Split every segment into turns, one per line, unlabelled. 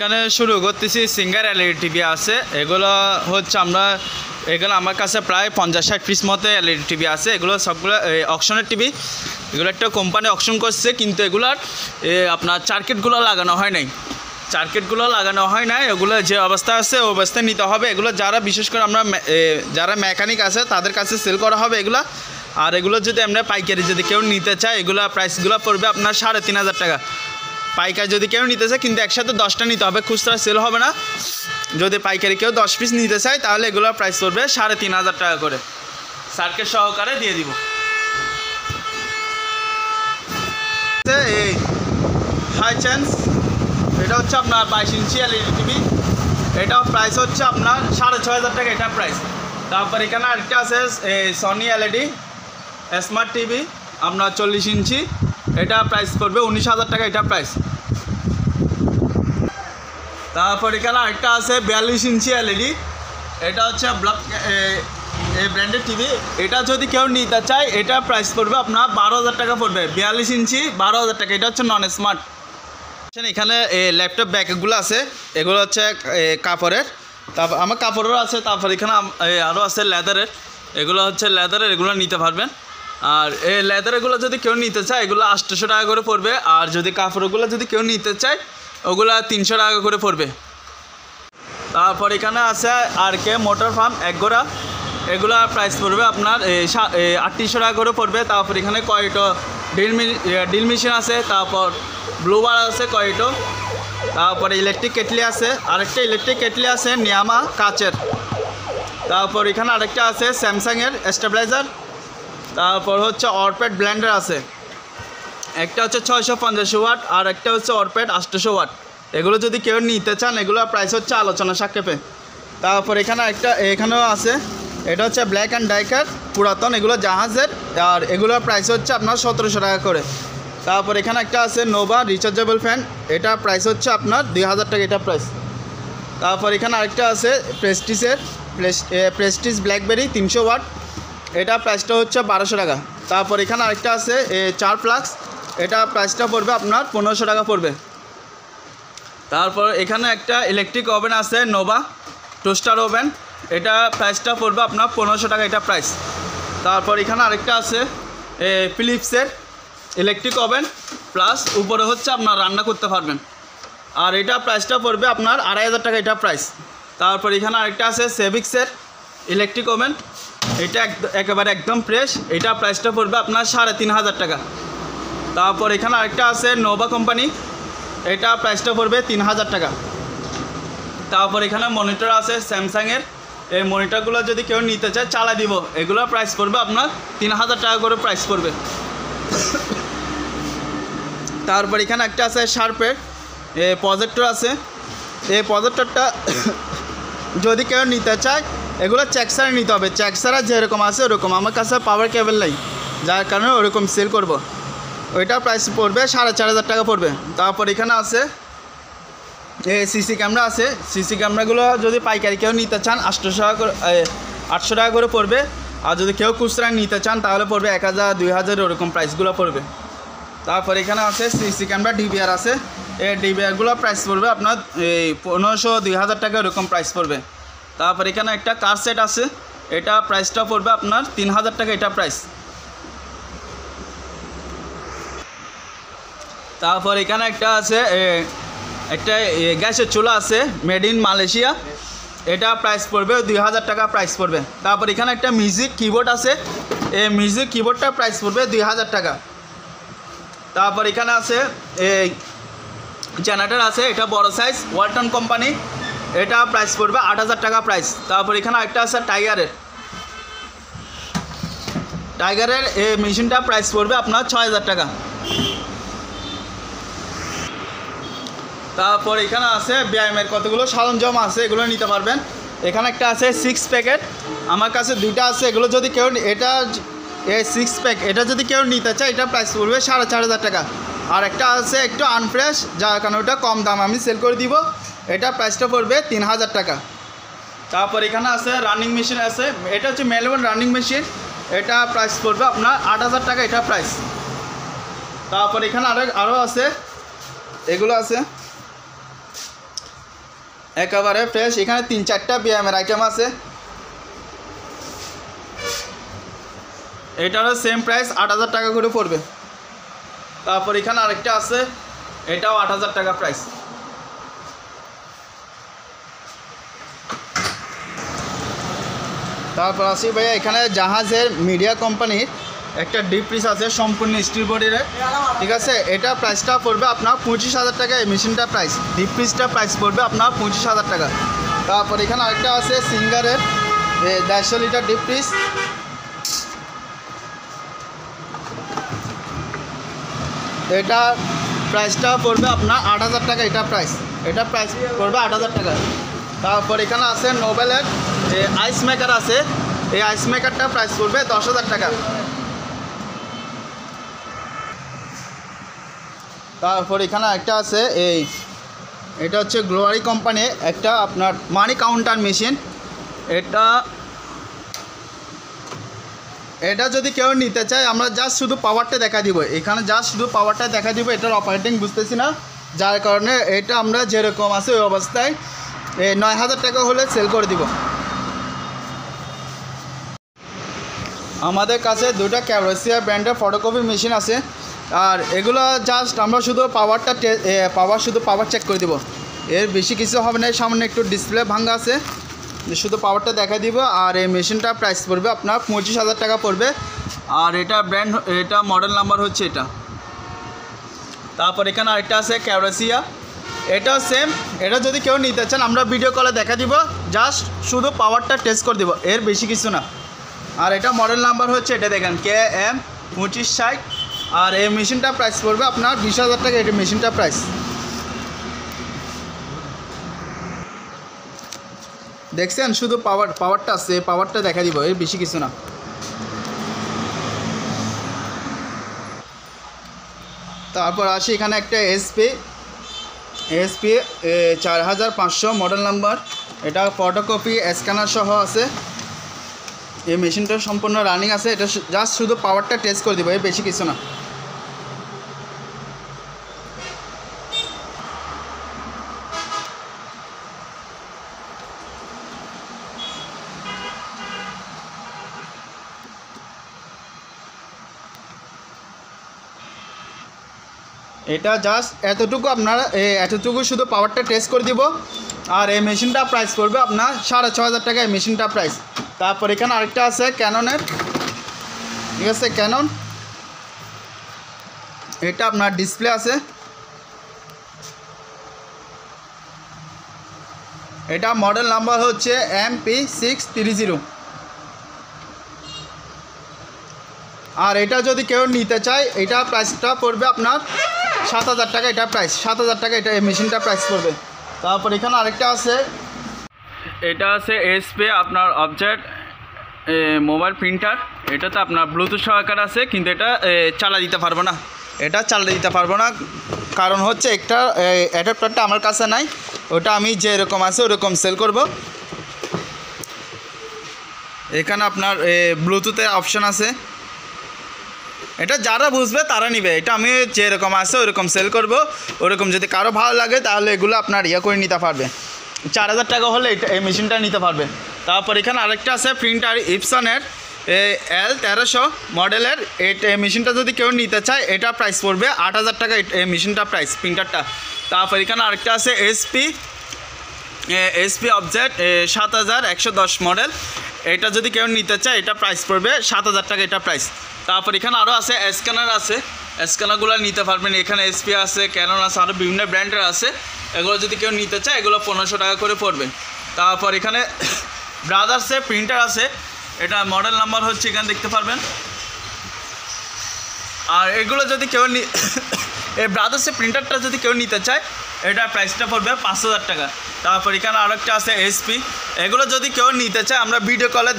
এখানে শুরু করতেছি সিঙ্গার এলইডি টিভি আছে। এগুলো হচ্ছে এগুলো আমার কাছে প্রায় 50-60 পিস মতো এলইডি টিভি আছে। এগুলো সবগুলো অকশনের টিভি। এগুলো একটা কোম্পানি অকশন করছে, কিন্তু এগুলার আপনার সার্কিটগুলো লাগানো হয় নাই। এগুলো যে অবস্থা আছে ওই অবস্থায় নিতে হবে। এগুলো যারা বিশেষ করে যারা মেকানিক আছে তাদের কাছে সেল করা হবে এগুলো। আর এগুলো যদি আমরা পাইকারি যদি কেউ নিতে চায়, এগুলো প্রাইসগুলো পড়বে আপনার 3,500 টাকা। পাইকারি যদি কেউ নিতে চায়, কিন্তু একসাথে 10টা নিতে হবে, খুচরা সেল হবে না। যদি পাইকারি কেউ 10 পিস নিতে চায় তাহলে এগুলোর প্রাইস পড়বে 3,500 টাকা করে, সার্কিট সহকারে দিয়ে দিব। এই হাই চান্স, এটা হচ্ছে আপনার 22 ইঞ্চি এলইডি টিভি। এটাও প্রাইস হচ্ছে আপনার 6,500 টাকা, এটা প্রাইস। তারপর এখানে আরেকটা আছে সনি এলইডি স্মার্ট টিভি আপনার 40 ইঞ্চি। এটা প্রাইস পড়বে 19,000 টাকা, এটা প্রাইস। তারপর এখানে আরেকটা আছে 42 ইঞ্চি এলইডি। এটা হচ্ছে এই ব্র্যান্ডের টিভি। এটা যদি কেউ নিতে চায় এটা প্রাইস পড়বে আপনার 12,000 টাকা পড়বে। 42 ইঞ্চি 12,000 টাকা, এটা হচ্ছে নন স্মার্ট। এখানে ল্যাপটপ ব্যাগগুলো আছে, এগুলো হচ্ছে কাপড়ের। তারপর আমার কাপড়েরও আছে। তারপর এখানে আরও আছে লেদারের। এগুলো হচ্ছে লেদারের, এগুলো নিতে পারবেন। আর এই লেদারগুলো যদি কেউ নিতে চায় এগুলো 800 টাকা করে পড়বে। আর যদি কাপড়গুলো যদি কেউ নিতে চায় ওগুলো 300 টাকা করে পড়বে। তারপর এখানে আছে RK মোটর ফার্ম একগোড়া। এগুলো প্রাইস পড়বে আপনার 3800 টাকা করে পড়বে। তারপর এখানে কয়টো ড্রিল মেশিন আছে। তারপর ব্লুবার আছে কয়টো। তারপরে ইলেকট্রিক কেটলি আছে, আরেকটা ইলেকট্রিক কেটলি আছে নিয়ামা কাচের। তারপর এখানে আরেকটা আছে স্যামসাংয়ের স্টেবিলাইজার। তারপর হচ্ছে অরপ্যাড ব্লেন্ডার আছে, একটা হচ্ছে 650 ওয়াট আর একটা হচ্ছে অরপ্যাড 800 ওয়াট। এগুলো যদি কেউ নিতে চান এগুলোর প্রাইস হচ্ছে আলোচনা সাপেক্ষে। তারপর এখানেও আছে, এটা হচ্ছে ব্ল্যাক অ্যান্ড ডাইকার পুরাতন, এগুলো জাহাজের। আর এগুলোর প্রাইস হচ্ছে আপনার 1700 টাকা করে। তারপর এখানে একটা আছে নোভা রিচার্জেবল ফ্যান, এটা প্রাইস হচ্ছে আপনার 2000 টাকা, এটা প্রাইস। তারপর এখানে আরেকটা আছে প্রেস্টিজ ব্ল্যাকবেরি 300 ওয়াট, এটা প্রাইসটা হচ্ছে 1200 টাকা। তারপর এখানে আরেকটা আছে 4 প্লাক্স, এটা প্রাইসটা পড়বে আপনার 1500 টাকা পড়বে। তারপর এখানে একটা ইলেকট্রিক ওভেন আছে নোভা টোস্টার ওভেন, এটা প্রাইসটা পড়বে আপনার 1500 টাকা, এটা প্রাইস। তারপর এখানে আরেকটা আছে ফিলিপসের ইলেকট্রিক ওভেন প্লাস উপরে হচ্ছে আপনার রান্না করতে পারবেন। আর এটা প্রাইসটা পড়বে আপনার 2500 টাকা, এটা প্রাইস। তারপর এখানে আরেকটা আছে সেভিক্সের ইলেকট্রিক ওভেন, এটা একেবারে একদম ফ্রেশ, এটা প্রাইসটা পড়বে আপনার 3500 টাকা। তারপর এখানে আরেকটা আছে নোভা কোম্পানি, এটা প্রাইসটা পড়বে 3000 টাকা। তারপর এখানে মনিটর আছে স্যামসাংয়ের, এই মনিটরগুলো যদি কেউ নিতে চায় চালা দিব, এগুলোর প্রাইস পড়বে আপনার 3000 টাকা করে প্রাইস পড়বে। তারপর এখানে একটা আছে শার্পের প্রজেক্টর আছে, এই প্রজেক্টরটা যদি কেউ নিতে চায় এগুলো চেকসারে নিতে হবে। চেকসারা যেরকম আছে ওরকম, আমার কাছে পাওয়ার কেবল নেই যার কারণে ওরকম সেল করব। ওইটার প্রাইস পড়বে 4500 টাকা পড়বে। তারপর এখানে আছে সিসি ক্যামেরা আছে, সিসি ক্যামেরাগুলো যদি পাইকারি কেউ নিতে চান 800 টাকা করে পড়বে। আর যদি কেউ খুচরা নিতে চান তাহলে পড়বে 1000 2000 ওরকম প্রাইসগুলো পড়বে। তারপর এখানে আছে সিসি ক্যামেরা ডিবিআর আছে, এই ডিবিআরগুলো প্রাইস পড়বে আপনার 1500 2000 টাকা এরকম প্রাইস পড়বে। তারপর এখানে একটা কার সেট আছে, এটা প্রাইসটা পড়বে আপনার 3000 টাকা, এটা প্রাইস। তারপর এখানে একটা আছে একটা গ্যাসের চুলা আছে মেড ইন মালয়েশিয়া, এটা প্রাইস পড়বে 2000 টাকা প্রাইস পড়বে। তারপর এখানে একটা মিউজিক কিবোর্ড আছে, এই মিউজিক কিবোর্ডটা প্রাইস পড়বে 2000 টাকা। তারপর এখানে আছে জেনারেটর আছে, এটা বড় সাইজ ওয়ালটন কোম্পানি, এটা প্রাইস পড়বে 8000 টাকা প্রাইস। তারপর এখানে একটা আছে টাইগারের এই মেশিনটা প্রাইস পড়বে আপনার 6000 টাকা। তারপর এখানে আছে ব্যায়ামের কতগুলো সরঞ্জাম আছে, এগুলো নিতে পারবেন। এখানে একটা আছে 6 প্যাকেট, আমার কাছে 2টা আছে। এগুলো যদি কেউ এটা 6 প্যাক এটা যদি কেউ নিতে চায় এটা প্রাইস পড়বে 4500 টাকা। আর একটা আছে একটু আনফ্রেশ, যার কারণে ওটা কম দাম আমি সেল করে দিব, এটা প্রাইসটা পড়বে 3000 টাকা। তারপর এখানে আছে রানিং মেশিন আছে, এটা হচ্ছে মেলবোর্ন রানিং মেশিন, এটা প্রাইস পড়বে আপনার 8000 টাকা, এটা প্রাইস। তারপর এখানে আরও আছে, এগুলো আছে একেবারে ফ্রেশ। এখানে 3-4টা ব্যায়ামের আইটেম আছে। এটারও সেম প্রাইস 8,000 টাকা করে পড়বে। তারপর এখানে আরেকটা আছে, এটাও 8,000 টাকা প্রাইস। তারপর আসি ভাইয়া, এখানে জাহাজের মিডিয়া কোম্পানির একটা ডিপ ফ্রিজ আছে সম্পূর্ণ স্টিল বডির, ঠিক আছে। এটা প্রাইসটা পড়বে আপনার 25,000 টাকা। এই মেশিনটা প্রাইস, ডিপ ফ্রিজটা প্রাইস পড়বে আপনার 25,000 টাকা। তারপর এখানে আরেকটা আছে সিঙ্গারের 150 লিটার ডিপ ফ্রিজ। এটা প্রাইসটা পড়বে আপনার 8,000 টাকা। এটা প্রাইস পড়বে 8,000 টাকা। তারপর এখানে আছে নোবেলের আইস মেকার আছে। এই আইস মেকারটা প্রাইস পড়বে 10,000 টাকা। তারপর এখানে একটা আছে এটা হচ্ছে গ্লোয়ারি কোম্পানি একটা আপনার মানি কাউন্টার মেশিন। এটা যদি কেউ নিতে চায় আমরা জাস্ট শুধু পাওয়ারটা দেখা দিব। এখানে জাস্ট শুধু পাওয়ারটা দেখা দিব, এটার অপারেটিং বুঝতেছি না, যার কারণে এটা আমরা যেরকম আছে ওই অবস্থায় 9,000 টাকা হলে সেল করে দিব। আমাদের কাছে দুটো ক্যারোসিয়া ব্র্যান্ডের ফটোকপি মেশিন আছে। আর এগুলো জাস্ট আমরা শুধু পাওয়ার চেক করে দিব, এর বেশি কিছু হবে না। সামনে একটু ডিসপ্লে ভাঙা আছে, শুধু পাওয়ারটা দেখা দিব। আর এই মেশিনটা প্রাইস পড়বে আপনার 25,000 টাকা পড়বে। আর এটা মডেল নাম্বার হচ্ছে এটা। তারপর এখানে আরেকটা আছে ক্যারোসিয়া, এটাও সেম। এটা যদি কেউ নিতে চান আমরা ভিডিও কলে দেখা দিব, জাস্ট শুধু পাওয়ারটা টেস্ট করে দিব, এর বেশি কিছু না। আর এটা মডেল নাম্বার হচ্ছে এটা দেখেন KM 2560। আর এই মেশিনটা প্রাইস পড়বে আপনার 20,000 টাকা। এটা মেশিনটা প্রাইস দেখছেন, শুধু পাওয়ারটা আছে, পাওয়ারটা দেখা দিব, এর বেশি কিছু না। তারপর আসি এখানে একটা SP 4500 মডেল নাম্বার। এটা ফটোকপি স্ক্যানার সহ আছে। এই মেশিনটা সম্পূর্ণ রানিং আছে। এটা জাস্ট শুধু পাওয়ারটা টেস্ট করে দিব, এর বেশি কিছু না। এটা জাস্ট এতটুকু শুধু পাওয়ারটা টেস্ট করে দিব। আর এই মেশিনটা প্রাইস পড়বে আপনার 6,500 টাকা। এই মেশিনটা প্রাইস। তারপর এখানে আরেকটা আছে ক্যাননের, ঠিক আছে, ক্যানন। এটা আপনার ডিসপ্লে আছে। এটা মডেল নাম্বার হচ্ছে MP630। আর এটা যদি কেউ নিতে চায় এটা প্রাইসটা পড়বে আপনার 7,000 টাকা। এটা প্রাইস 7,000 টাকা। এটা এই মেশিনটা প্রাইস পড়বে। তারপর এখানে আরেকটা আছে, এটা আছে SP আপনার অবজেক্ট মোবাইল প্রিন্টার। এটাতে আপনার ব্লুটুথ সহকার আছে, কিন্তু এটা চালা দিতে পারবো না। কারণ হচ্ছে একটা অ্যাডাপ্টারটা আমার কাছে নাই, ওটা আমি যেরকম আছে ওরকম সেল করব। এখানে আপনার ব্লুটুথের অপশান আছে। এটা যারা বুঝবে তারা নিবে, এটা আমি যেরকম আছে ওরকম সেল করব। ওরকম যদি কারো ভালো লাগে তাহলে এগুলো আপনার করে নিতে পারবে। 4,000 টাকা হলে এই মেশিনটা নিতে পারবে। তারপর এখানে আরেকটা আছে প্রিন্টার ইপসনের L1300 মডেলের। এই মেশিনটা যদি কেউ নিতে চায় এটা প্রাইস পড়বে 8,000 টাকা। এই মেশিনটা প্রাইস, প্রিন্টারটা। তারপর এখানে আরেকটা আছে SP অবজেক্ট 7110 মডেল। এটা যদি কেউ নিতে চায় এটা প্রাইস পড়বে 7,000 টাকা। এটা প্রাইস। তারপর এখানে আরও আছে স্ক্যানার আছে, স্ক্যানারগুলো নিতে পারবেন। এখানে SP আছে, ক্যানন আছে, আরও বিভিন্ন ব্র্যান্ডের আছে। এগুলো যদি কেউ নিতে চায় এগুলো 1500 টাকা করে পড়বে। তারপর এখানে ব্রাদার্সের প্রিন্টার আছে। এটা মডেল নাম্বার হচ্ছে এখানে দেখতে পারবেন। আর এগুলো যদি কেউ এই ব্রাদার্সের প্রিন্টারটা যদি কেউ নিতে চায় এটা প্রাইসটা পড়বে 5,000 টাকা। তারপর এখানে আরেকটা আছে SP। এগুলো যদি কেউ নিতে চায় আমরা ভিডিও কলে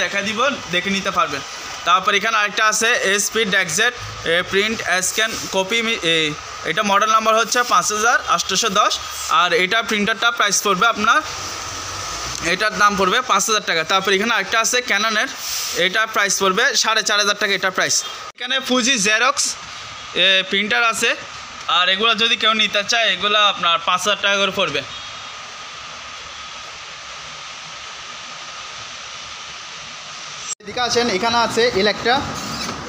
দেখা দিব। দেখে নিতে পারবেন। তারপর এখানে আরেকটা আছে SP ডেক্সেট প্রিন্ট স্ক্যান কপি। এটা মডেল নাম্বার হচ্ছে 5810। আর এটা প্রিন্টারটা প্রাইস পড়বে আপনার, এটার দাম পড়বে 5,000 টাকা। তারপর এখানে আরেকটা আছে ক্যাননের, এটা প্রাইস পড়বে 4,500 টাকা। এটা প্রাইস। এখানে ফুজি জেরক্স প্রিন্টার আছে। আর এগুলো যদি কেউ নিতে চায় এগুলো আপনার 5,000 টাকা করে পড়বে। এদিকে আসেন, এখানে আছে ইলেকট্রা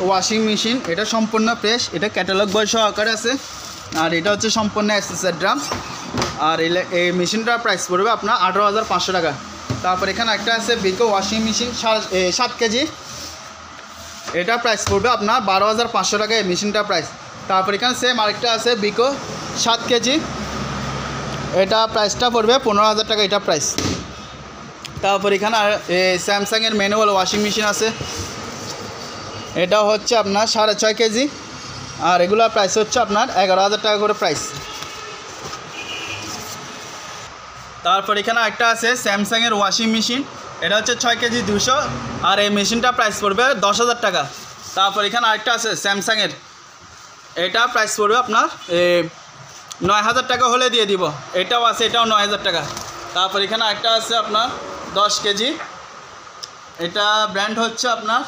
ওয়াশিং মেশিন। এটা সম্পূর্ণ ফ্রেশ, এটা ক্যাটালগ বই সহকারে আছে। আর এটা হচ্ছে সম্পূর্ণ এসএসআর ড্রাম। আর এই মেশিনটার প্রাইস পড়বে আপনার 18,500 টাকা। তারপর এখানে একটা আছে বিকো ওয়াশিং মেশিন 7 কেজি, এটা প্রাইস পড়বে আপনার 12,500 টাকা এই মেশিনটার প্রাইস। তারপর এখানে সেম আরেকটা আছে বিকো 7 কেজি, এটা প্রাইসটা পড়বে 15,000 টাকা এটা প্রাইস। তারপর এখানে স্যামসাংয়ের ম্যানুয়াল ওয়াশিং মেশিন আছে, এটা হচ্ছে আপনার 6.5 কেজি, আর এগুলোর প্রাইস হচ্ছে আপনার 11,000 টাকা করে প্রাইস। তারপর এখানে একটা আছে স্যামসাংয়ের ওয়াশিং মেশিন, এটা হচ্ছে 6 কেজি 200, আর এই মেশিনটা প্রাইস পড়বে 10,000 টাকা। তারপর এখানে আরেকটা আছে স্যামসাংয়ের, এটা প্রাইস পড়বে আপনার 9,000 টাকা হলে দিয়ে দিব। এটাও আছে, এটাও 9,000 টাকা। তারপর এখানে একটা আছে আপনার 10 কেজি, এটা ব্র্যান্ড হচ্ছে আপনার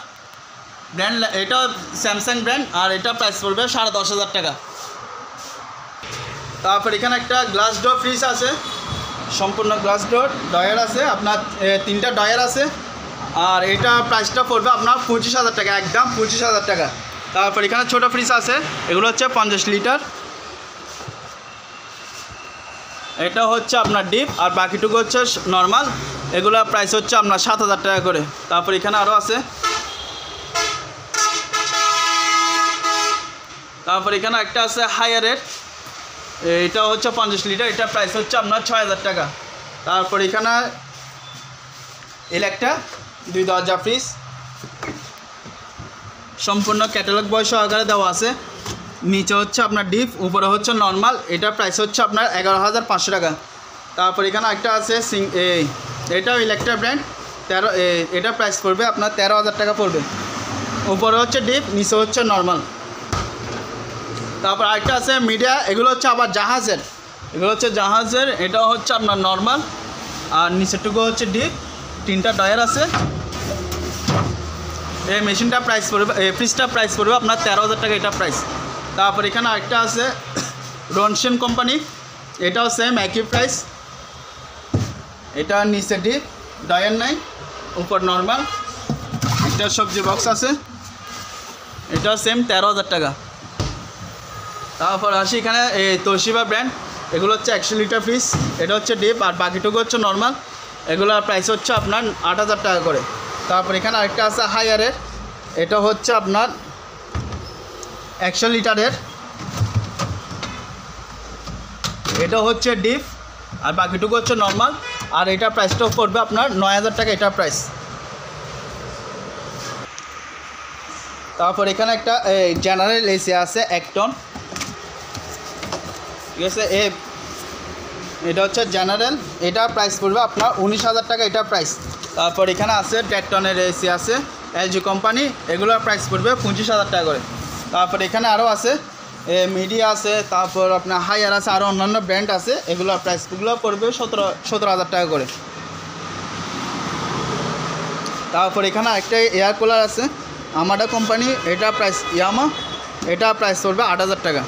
এটা স্যামসাং ব্র্যান্ড, আর এটা প্রাইস পড়বে 10,500 টাকা। তারপর এখানে একটা গ্লাস ডোর ফ্রিজ আছে, সম্পূর্ণ গ্লাস ডোর, ডয়ার আছে আপনার 3টা ডয়ার আছে, আর এটা প্রাইসটা পড়বে আপনার 25,000 টাকা, একদম 25,000 টাকা। তারপর এখানে ছোটো ফ্রিজ আছে, এগুলো হচ্ছে 50 লিটার, এটা হচ্ছে আপনার ডিপ, আর বাকিটুকু হচ্ছে নর্মাল। এগুলোর প্রাইস হচ্ছে আপনার 7,000 টাকা করে। তারপর এখানে আরও আছে, তারপর এখানে একটা আছে হায়ারের, এটা হচ্ছে 50 লিটার, এটা প্রাইস হচ্ছে আপনার 6,000 টাকা। তারপর এখানে ইলেকট্রা 2 দরজা ফ্রিজ, সম্পূর্ণ ক্যাটালগ বই সহকারে দেওয়া আছে। নিচে হচ্ছে আপনার ডিপ, উপরে হচ্ছে নর্মাল, এটা প্রাইস হচ্ছে আপনার 11,500 টাকা। তারপর এখানে একটা আছে এটাও ইলেকট্রা ব্র্যান্ড, এটা প্রাইস পড়বে আপনার 13,000 টাকা পড়বে। উপরে হচ্ছে ডিপ, নিচে হচ্ছে নর্মাল। তারপর আরেকটা আছে মিডিয়া, এগুলো হচ্ছে আবার জাহাজের, এগুলো হচ্ছে জাহাজের, এটা হচ্ছে আপনার নর্মাল, আর নিচেরটুকু হচ্ছে ডিপ, 3টা ডয়ার আছে। এই মেশিনটা প্রাইস পড়বে, এই ফ্রিজটা প্রাইস পড়বে আপনার 13,000 টাকা এটা প্রাইস। তারপর এখানে আরেকটা আছে রনশেন কোম্পানি, এটাও সেম একই প্রাইস, এটা নিচে ডিপ, ডয়ার নাই, উপর নর্মাল। একটা সবজি বক্স আছে, এটাও সেম 13,000 টাকা। তারপর আসি এখানে এই তোশিবা ব্র্যান্ড, এগুলো হচ্ছে 100 লিটার ফ্রিজ, এটা হচ্ছে ডিপ, আর বাকিটুকু হচ্ছে নর্মাল। এগুলোর প্রাইস হচ্ছে আপনার 8,000 টাকা করে। তারপর এখানে আরেকটা আছে হায়ারের, এটা হচ্ছে আপনার 100 লিটারের, এটা হচ্ছে ডিপ, আর বাকিটুকু হচ্ছে নর্মাল, আর এটা প্রাইসটাও পড়বে আপনার 9,000 টাকা এটা প্রাইস। তারপর এখানে একটা জেনারেল এসি আছে 1 টন, ঠিক আছে, এটা হচ্ছে জেনারেল, এটা প্রাইস পড়বে আপনার 19,000 টাকা এটা প্রাইস। তারপর এখানে আছে 1.5 টনের এসি আছে এলজি কোম্পানি, এগুলোর প্রাইস পড়বে 25,000 টাকা করে। তারপর এখানে আরও আছে মিডিয়া আছে, তারপর আপনার হায়ার আছে, আরও অন্যান্য ব্র্যান্ড আছে, এগুলোর প্রাইসগুলো পড়বে 17,000 টাকা করে। তারপর এখানে একটা এয়ার কুলার আছে আমাডা কোম্পানি, এটা প্রাইস ইয়ামা, এটা প্রাইস পড়বে 8,000 টাকা।